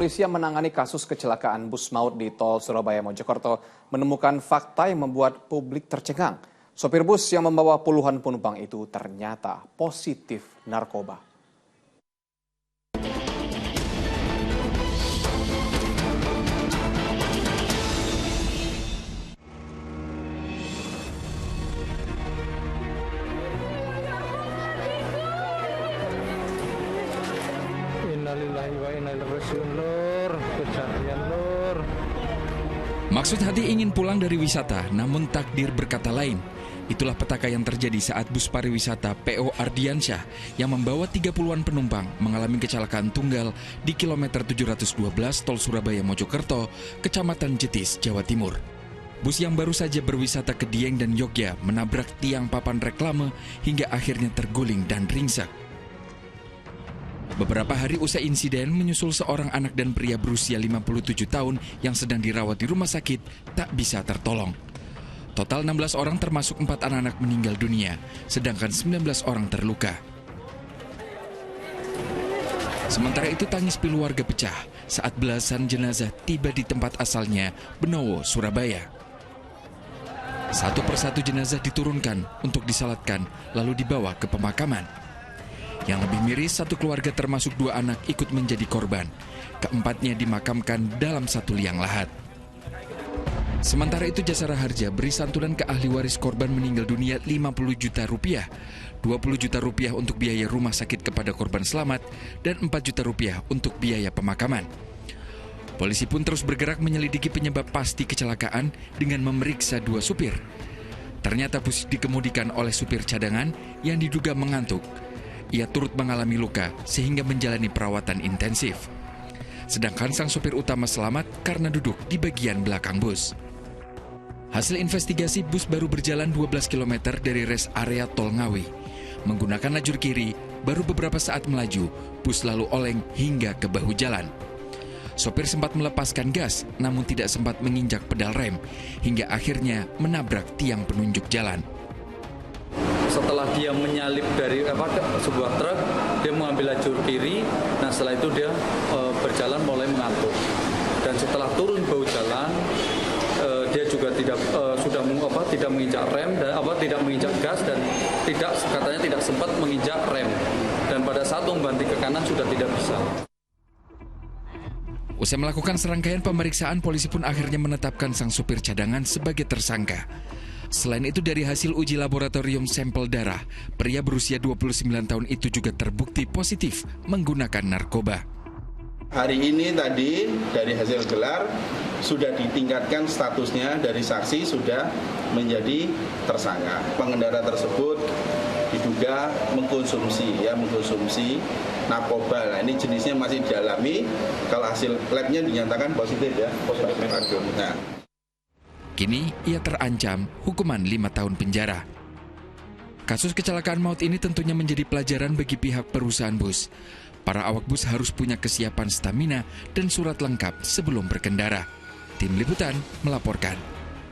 Polisi yang menangani kasus kecelakaan bus maut di tol Surabaya Mojokerto menemukan fakta yang membuat publik tercengang. Sopir bus yang membawa puluhan penumpang itu ternyata positif narkoba. Innalillahi wa inna ilaihi raji'un, Lur. Kejadian, Lur. Maksud hati ingin pulang dari wisata, namun takdir berkata lain. Itulah petaka yang terjadi saat bus pariwisata PO Ardiansyah yang membawa 30-an penumpang mengalami kecelakaan tunggal di kilometer 712 tol Surabaya Mojokerto, Kecamatan Jetis, Jawa Timur. Bus yang baru saja berwisata ke Dieng dan Yogya menabrak tiang papan reklame hingga akhirnya terguling dan ringsek. Beberapa hari usai insiden, menyusul seorang anak dan pria berusia 57 tahun yang sedang dirawat di rumah sakit tak bisa tertolong. Total 16 orang termasuk 4 anak-anak meninggal dunia, sedangkan 19 orang terluka. Sementara itu tangis pilu warga pecah saat belasan jenazah tiba di tempat asalnya, Benowo, Surabaya. Satu persatu jenazah diturunkan untuk disalatkan lalu dibawa ke pemakaman. Yang lebih miris, satu keluarga termasuk 2 anak ikut menjadi korban. Keempatnya dimakamkan dalam satu liang lahat. Sementara itu Jasara Harja beri santunan ke ahli waris korban meninggal dunia 50 juta rupiah, 20 juta rupiah untuk biaya rumah sakit kepada korban selamat, dan 4 juta rupiah untuk biaya pemakaman. Polisi pun terus bergerak menyelidiki penyebab pasti kecelakaan dengan memeriksa 2 supir. Ternyata bus dikemudikan oleh supir cadangan yang diduga mengantuk. Ia turut mengalami luka sehingga menjalani perawatan intensif. Sedangkan sang supir utama selamat karena duduk di bagian belakang bus. Hasil investigasi, bus baru berjalan 12 km dari rest area Tol Ngawi. Menggunakan lajur kiri, baru beberapa saat melaju, bus lalu oleng hingga ke bahu jalan. Sopir sempat melepaskan gas, namun tidak sempat menginjak pedal rem, hingga akhirnya menabrak tiang penunjuk jalan. Setelah dia menyalip dari sebuah truk, dia mengambil lajur kiri. Nah setelah itu dia berjalan mulai mengantuk. Dan setelah turun bahu jalan, dia juga tidak menginjak rem dan tidak menginjak gas dan katanya tidak sempat menginjak rem. Dan pada saat membanting ke kanan sudah tidak bisa. Usai melakukan serangkaian pemeriksaan, polisi pun akhirnya menetapkan sang supir cadangan sebagai tersangka. Selain itu, dari hasil uji laboratorium sampel darah, pria berusia 29 tahun itu juga terbukti positif menggunakan narkoba. Hari ini tadi dari hasil gelar sudah ditingkatkan statusnya dari saksi sudah menjadi tersangka. Pengendara tersebut diduga mengkonsumsi narkoba. Nah, ini jenisnya masih didalami. Kalau hasil labnya dinyatakan positif ya, positif narkoba. Kini ia terancam hukuman 5 tahun penjara. Kasus kecelakaan maut ini tentunya menjadi pelajaran bagi pihak perusahaan bus. Para awak bus harus punya kesiapan stamina dan surat lengkap sebelum berkendara. Tim Liputan melaporkan.